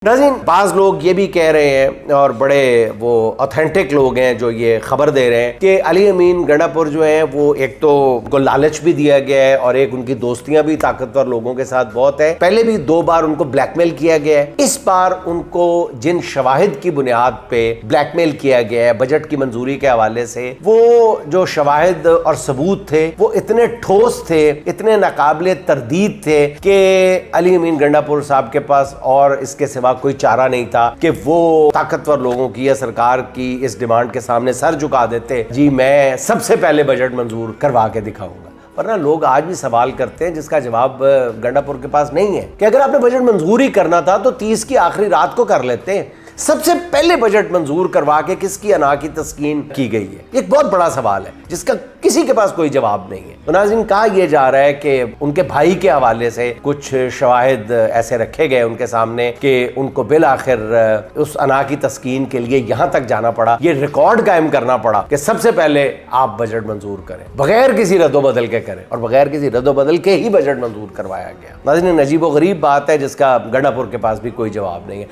नाज़रीन, बाज़ लोग ये भी कह रहे हैं और बड़े वो ऑथेंटिक लोग हैं जो ये खबर दे रहे हैं कि अली अमीन गंडापुर जो है वो एक तो उनको लालच भी दिया गया है और एक उनकी दोस्तियां भी ताकतवर लोगों के साथ बहुत है। पहले भी 2 बार उनको ब्लैकमेल किया गया है। इस बार उनको जिन शवाहिद की बुनियाद पे ब्लैकमेल किया गया है बजट की मंजूरी के हवाले से, वो जो शवाहिद और सबूत थे वो इतने ठोस थे, इतने नाकाबिले तरदीद थे कि अली अमीन गंडापुर साहब के पास और इसके सिवा कोई चारा नहीं था कि वो ताकतवर लोगों की या सरकार की इस डिमांड के सामने सर झुका देते, जी मैं सबसे पहले बजट मंजूर करवा के दिखाऊंगा। वरना लोग आज भी सवाल करते हैं जिसका जवाब गंडापुर के पास नहीं है कि अगर आपने बजट मंजूर ही करना था तो 30 की आखिरी रात को कर लेते हैं। सबसे पहले बजट मंजूर करवा के किसकी अना की तस्कीन की गई है? एक बहुत बड़ा सवाल है जिसका किसी के पास कोई जवाब नहीं है। तो नाज़रीन, कहा यह जा रहा है कि उनके भाई के हवाले से कुछ शवाहिद ऐसे रखे गए उनके सामने कि उनको बिल आखिर उस अना की तस्कीन के लिए यहां तक जाना पड़ा, ये रिकॉर्ड कायम करना पड़ा कि सबसे पहले आप बजट मंजूर करें, बगैर किसी रद्दोबदल के करें, और बगैर किसी रद्दोबदल के ही बजट मंजूर करवाया गया। नाज़रीन, अजीब व गरीब बात है जिसका गंडापुर के पास भी कोई जवाब नहीं है।